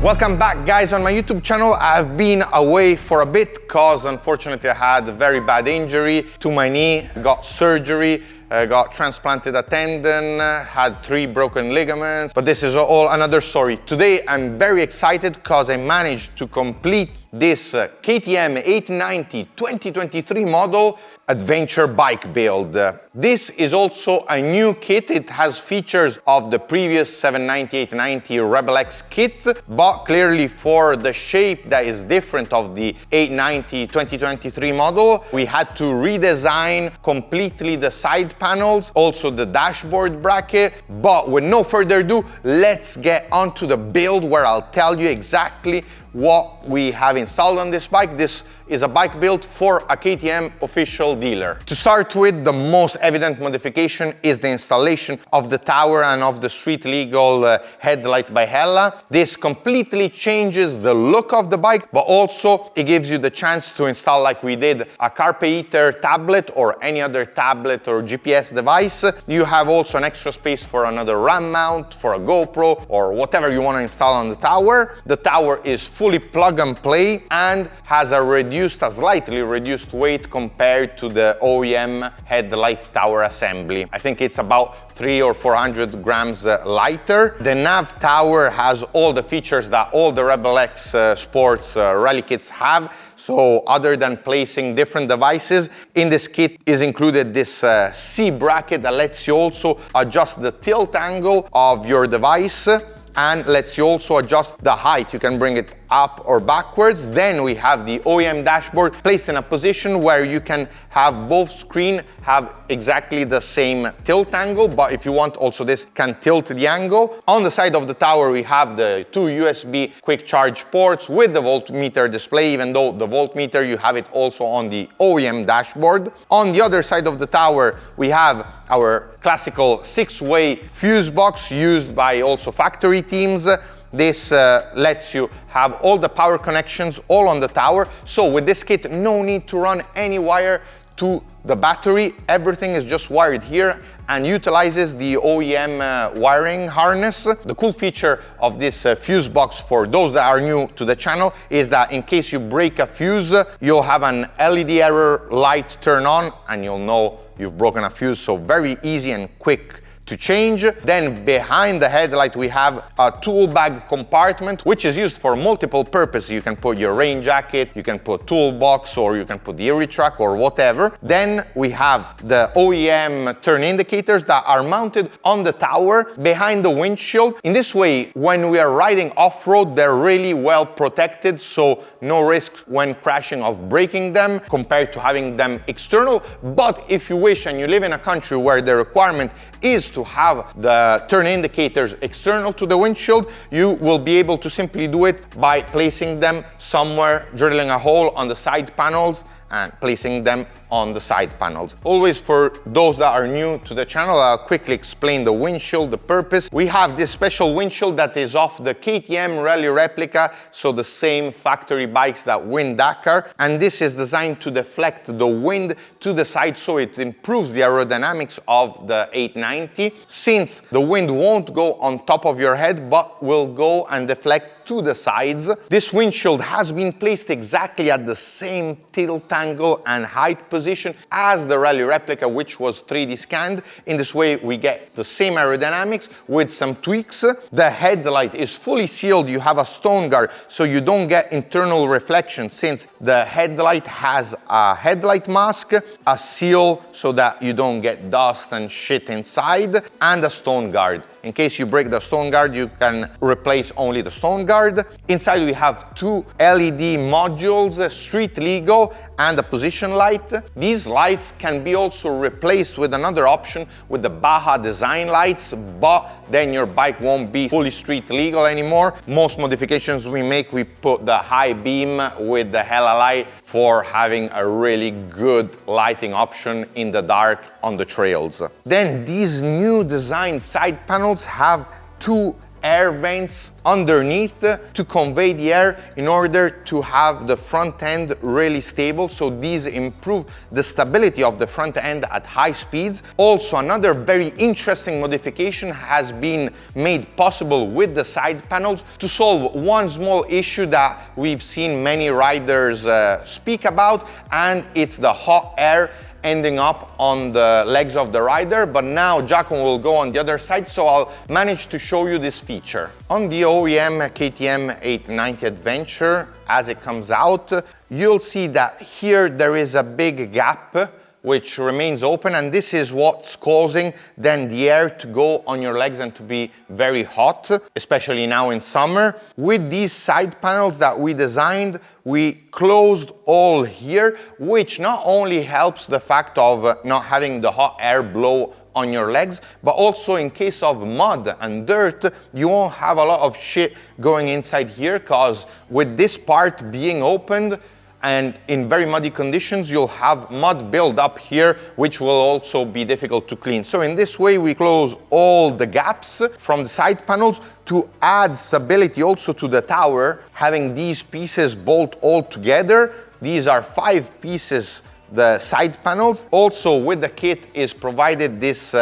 Welcome back, guys, on my YouTube channel. I've been away for a bit because unfortunately I had a very bad injury to my knee, got surgery, got transplanted a tendon, had 3 broken ligaments, but this is all another story. Today I'm very excited because I managed to complete this KTM 890 2023 model adventure bike build. This is also a new kit. It has features of the previous 790 890 Rebel X kit, but clearly for the shape that is different of the 890 2023 model, we had to redesign completely the side panels, also the dashboard bracket. But with no further ado, let's get onto the build where I'll tell you exactly what we have installed on this bike. This is a bike built for a KTM official dealer. To start with, the most evident modification is the installation of the tower and of the street legal headlight by Hella. This completely changes the look of the bike, but also it gives you the chance to install, like we did, a Carpe Eater tablet or any other tablet or GPS device. You have also an extra space for another RAM mount, for a GoPro, or whatever you want to install on the tower. The tower is fully plug and play and has a slightly reduced weight compared to the OEM headlight tower assembly. I think it's about 300 or 400 grams lighter. The Nav Tower has all the features that all the Rebel X Sports rally kits have. So other than placing different devices, in this kit is included this C bracket that lets you also adjust the tilt angle of your device and lets you also adjust the height. You can bring it up or backwards. Then we have the OEM dashboard placed in a position where you can have both screens have exactly the same tilt angle, but if you want also this can tilt the angle. On the side of the tower we have the 2 USB quick charge ports with the voltmeter display, even though the voltmeter you have it also on the OEM dashboard. On the other side of the tower we have our classical 6-way fuse box used by also factory teams. This lets you have all the power connections all on the tower. So with this kit, no need to run any wire to the battery. Everything is just wired here and utilizes the OEM wiring harness. The cool feature of this fuse box for those that are new to the channel is that in case you break a fuse, you'll have an LED error light turn on and you'll know you've broken a fuse. So very easy and quick to change. Then behind the headlight we have a tool bag compartment which is used for multiple purposes. You can put your rain jacket, you can put toolbox, or you can put the e-retrack or whatever. Then we have the OEM turn indicators that are mounted on the tower behind the windshield. In this way, when we are riding off-road, they're really well protected, so no risk when crashing of breaking them compared to having them external. But if you wish and you live in a country where the requirement is to have the turn indicators external to the windshield, you will be able to simply do it by placing them somewhere, drilling a hole on the side panels and placing them on the side panels. Always for those that are new to the channel, I'll quickly explain the windshield, the purpose. We have this special windshield that is off the KTM Rally Replica, so the same factory bikes that win Dakar, and this is designed to deflect the wind to the side, so it improves the aerodynamics of the 890, since the wind won't go on top of your head but will go and deflect to the sides. This windshield has been placed exactly at the same tilt angle and height position as the Rally Replica, which was 3D scanned. In this way we get the same aerodynamics with some tweaks. The headlight is fully sealed. You have a stone guard so you don't get internal reflection, since the headlight has a headlight mask, a seal so that you don't get dust and shit inside, and a stone guard. In case you break the stone guard, you can replace only the stone guard. Inside we have 2 LED modules, street legal and a position light. These lights can be also replaced with another option with the Baja design lights, but then your bike won't be fully street legal anymore. Most modifications we make, we put the high beam with the Hella light for having a really good lighting option in the dark on the trails. Then these new design side panels have 2 air vents underneath to convey the air in order to have the front end really stable. So these improve the stability of the front end at high speeds. Also, another very interesting modification has been made possible with the side panels to solve one small issue that we've seen many riders speak about, and it's the hot air ending up on the legs of the rider. But now Giacomo will go on the other side, so I'll manage to show you this feature. On the OEM KTM 890 Adventure, as it comes out, you'll see that here there is a big gap which remains open, and this is what's causing then the air to go on your legs and to be very hot, especially now in summer. With these side panels that we designed, we closed all here, which not only helps the fact of not having the hot air blow on your legs, but also in case of mud and dirt, you won't have a lot of shit going inside here, because with this part being opened, and in very muddy conditions, you'll have mud build up here, which will also be difficult to clean. So in this way, we close all the gaps from the side panels to add stability also to the tower, having these pieces bolt all together. These are 5 pieces, the side panels. Also with the kit is provided this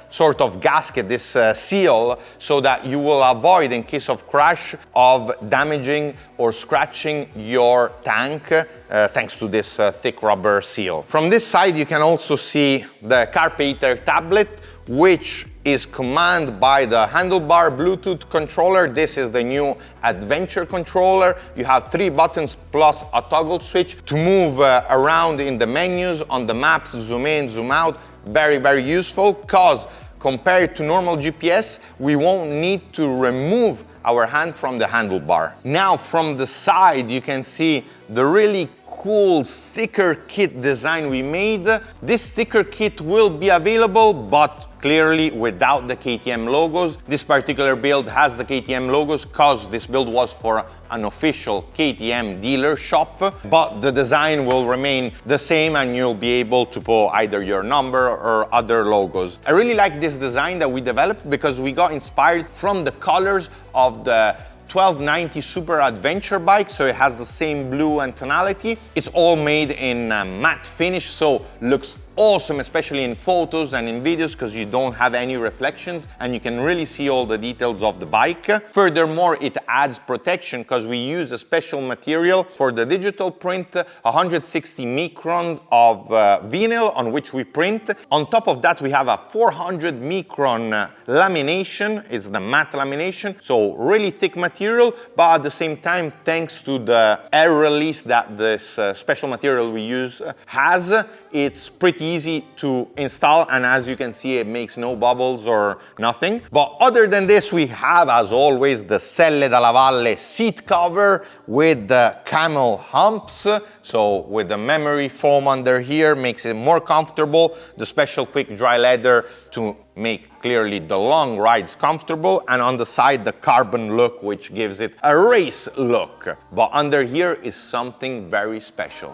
sort of gasket, this seal, so that you will avoid, in case of crash, of damaging or scratching your tank, thanks to this thick rubber seal. From this side you can also see the carpet heater tablet, which is commanded by the handlebar Bluetooth controller. This is the new Adventure controller. You have 3 buttons plus a toggle switch to move around in the menus, on the maps, zoom in, zoom out. Very, very useful, because compared to normal GPS, we won't need to remove our hand from the handlebar. Now from the side, you can see the really cool sticker kit design we made. This sticker kit will be available, but clearly without the KTM logos. This particular build has the KTM logos because this build was for an official KTM dealer shop, but the design will remain the same and you'll be able to put either your number or other logos. I really like this design that we developed because we got inspired from the colors of the 1290 Super Adventure bike, so it has the same blue and tonality. It's all made in matte finish, so looks awesome, especially in photos and in videos, because you don't have any reflections and you can really see all the details of the bike. Furthermore, it adds protection because we use a special material for the digital print, 160 micron of vinyl on which we print. On top of that, we have a 400 micron lamination. It's the matte lamination, so really thick material, but at the same time, thanks to the air release that this special material we use has, it's pretty easy to install, and as you can see, it makes no bubbles or nothing. But other than this, we have, as always, the Selle dalla Valle seat cover with the camel humps. So with the memory foam under here, makes it more comfortable. The special quick dry leather to make clearly the long rides comfortable, and on the side the carbon look, which gives it a race look. But under here is something very special.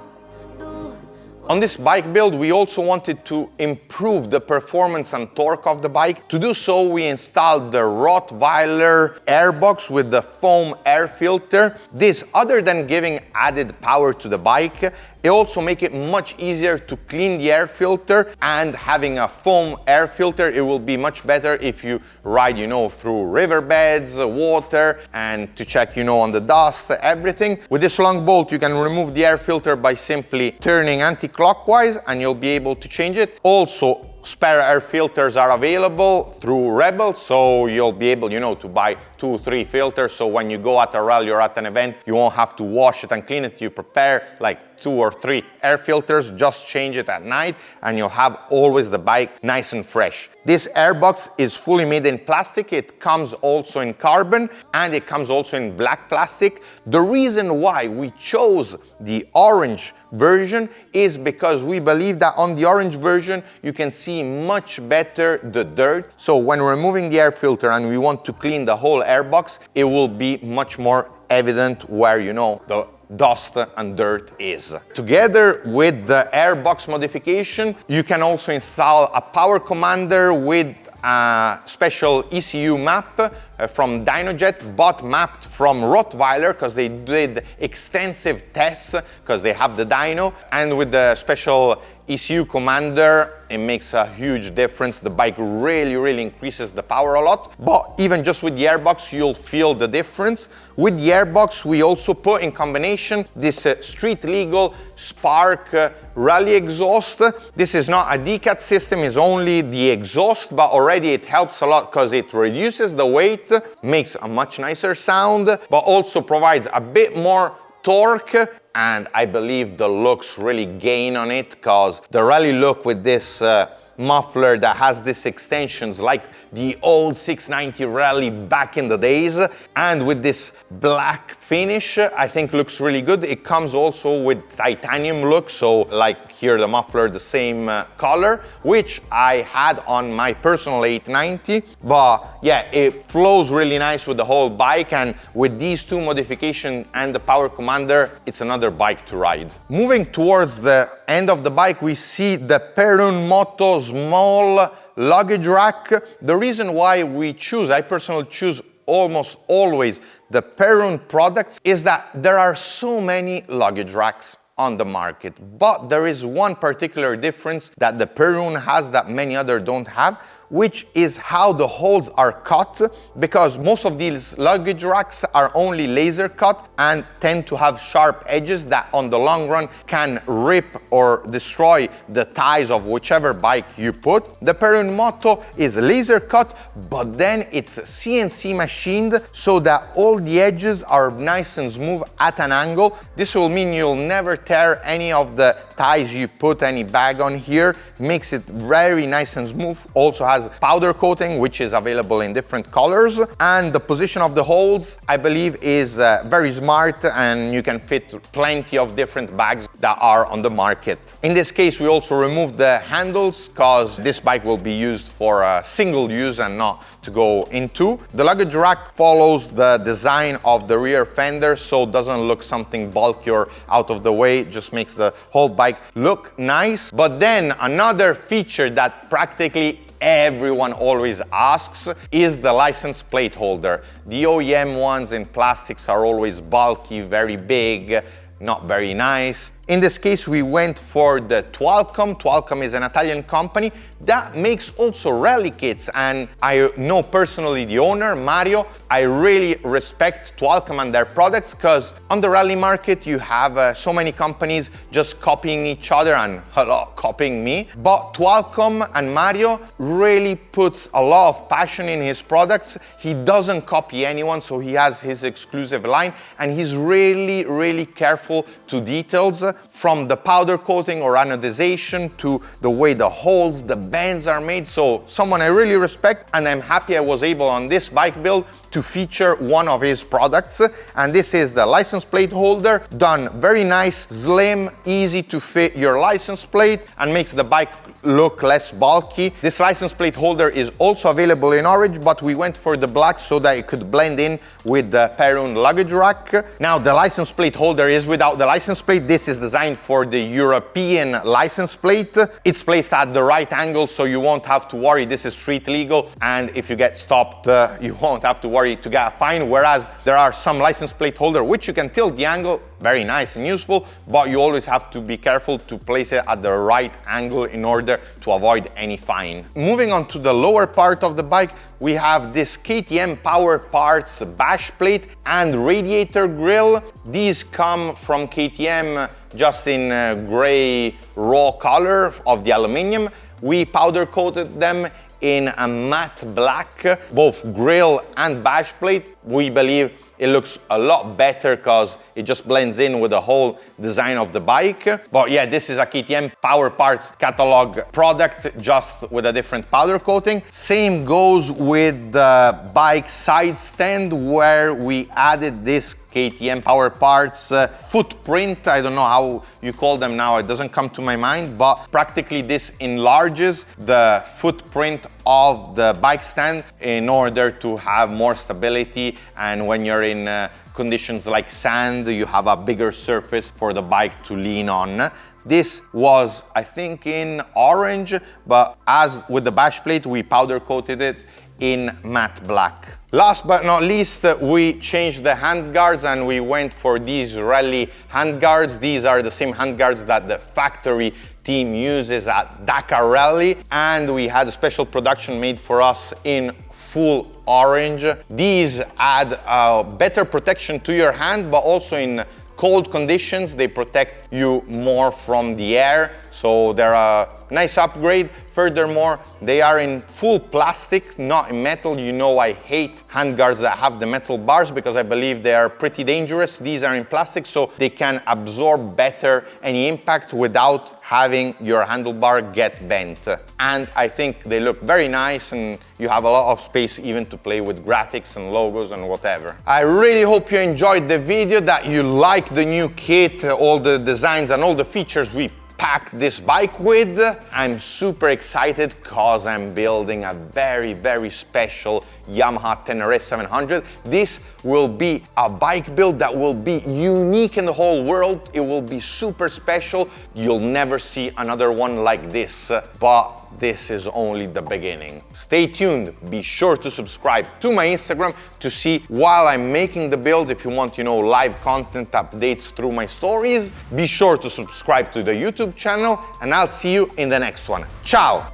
On this bike build, we also wanted to improve the performance and torque of the bike. To do so, we installed the Rottweiler Airbox with the foam air filter. This, other than giving added power to the bike, it also makes it much easier to clean the air filter, and having a foam air filter, it will be much better if you ride, through riverbeds, water, and to check, on the dust, everything. With this long bolt, you can remove the air filter by simply turning anti-clockwise and you'll be able to change it. Also, spare air filters are available through Rebel, so you'll be able, to buy 2 or 3 filters, so when you go at a rally or at an event, you won't have to wash it and clean it. You prepare like 2 or 3 air filters, just change it at night, and you'll have always the bike nice and fresh. This airbox is fully made in plastic. It comes also in carbon, and it comes also in black plastic. The reason why we chose the orange version is because we believe that on the orange version you can see much better the dirt. So when removing the air filter and we want to clean the whole airbox, it will be much more evident where the dust and dirt is. Together with the airbox modification, you can also install a power commander with a special ECU map from Dynojet, but mapped from Rottweiler because they did extensive tests because they have the dyno, and with the special ECU commander, it makes a huge difference. The bike really increases the power a lot, but even just with the Airbox, you'll feel the difference. With the Airbox, we also put in combination this street legal Spark rally exhaust. This is not a decat system, it's only the exhaust, but already it helps a lot because it reduces the weight, makes a much nicer sound, but also provides a bit more torque, and I believe the looks really gain on it because the rally look with this muffler that has these extensions like the old 690 Rally back in the days, and with this black finish, I think looks really good. It comes also with titanium look, so like here the muffler the same color, which I had on my personal 890, but yeah, it flows really nice with the whole bike, and with these two modifications and the power commander, it's another bike to ride. Moving towards the end of the bike, we see the Perun Moto small luggage rack. The reason why I personally choose almost always the Perun products is that there are so many luggage racks on the market, but there is one particular difference that the Perun has that many others don't have, which is how the holes are cut, because most of these luggage racks are only laser cut and tend to have sharp edges that on the long run can rip or destroy the ties of whichever bike you put. The Perun Moto is laser cut, but then it's CNC machined so that all the edges are nice and smooth at an angle. This will mean you'll never tear any of the ties you put any bag on here. Makes it very nice and smooth. Also has powder coating, which is available in different colors, and the position of the holes I believe is very smart, and you can fit plenty of different bags that are on the market. In this case, we also removed the handles because this bike will be used for single use and not to go into. The luggage rack follows the design of the rear fender, so it doesn't look something bulky or out of the way. It just makes the whole bike look nice. But then another feature that practically everyone always asks is the license plate holder. The OEM ones in plastics are always bulky, very big, not very nice. In this case, we went for the Tualcom. Tualcom is an Italian company that makes also rally kits, and I know personally the owner, Mario. I really respect Tualcom and their products because on the rally market you have so many companies just copying each other and copying me. But Tualcom and Mario really puts a lot of passion in his products. He doesn't copy anyone, so he has his exclusive line, and he's really careful to details, from the powder coating or anodization to the way the holes, the bends are made. So someone I really respect, and I'm happy I was able on this bike build to feature one of his products, and this is the license plate holder. Done very nice, slim, easy to fit your license plate, and makes the bike look less bulky. This license plate holder is also available in orange, but we went for the black so that it could blend in with the Perun luggage rack. Now the license plate holder is without the license plate. This is designed for the European license plate. It's placed at the right angle, so you won't have to worry. This is street legal, and if you get stopped, you won't have to worry to get a fine, whereas there are some license plate holder which you can tilt the angle, very nice and useful, but you always have to be careful to place it at the right angle in order to avoid any fine. Moving on to the lower part of the bike, we have this KTM Power Parts bash plate and radiator grille. These come from KTM just in gray raw color of the aluminium. We powder coated them in a matte black, both grille and bash plate. We believe it looks a lot better because it just blends in with the whole design of the bike. But yeah, this is a KTM Power Parts catalog product, just with a different powder coating. Same goes with the bike side stand, where we added this KTM Power Parts footprint. I don't know how you call them now, it doesn't come to my mind, but practically this enlarges the footprint of the bike stand in order to have more stability, and when you're in conditions like sand, you have a bigger surface for the bike to lean on. This was, I think, in orange, but as with the bash plate, we powder coated it in matte black. Last but not least, we changed the handguards and we went for these rally handguards. These are the same handguards that the factory team uses at Dakar Rally, and we had a special production made for us in full orange. These add better protection to your hand, but also in cold conditions, they protect you more from the air. So they're a nice upgrade. Furthermore, they are in full plastic, not in metal. You know I hate handguards that have the metal bars because I believe they are pretty dangerous. These are in plastic, so they can absorb better any impact without having your handlebar get bent. And I think they look very nice, and you have a lot of space even to play with graphics and logos and whatever. I really hope you enjoyed the video, that you like the new kit, all the designs and all the features we packed this bike with. I'm super excited because I'm building a very, very special Yamaha Tenere 700. This will be a bike build that will be unique in the whole world. It will be super special. You'll never see another one like this, but this is only the beginning. Stay tuned. Be sure to subscribe to my Instagram to see while I'm making the builds. If you want, live content updates through my stories, be sure to subscribe to the YouTube channel, and I'll see you in the next one. Ciao!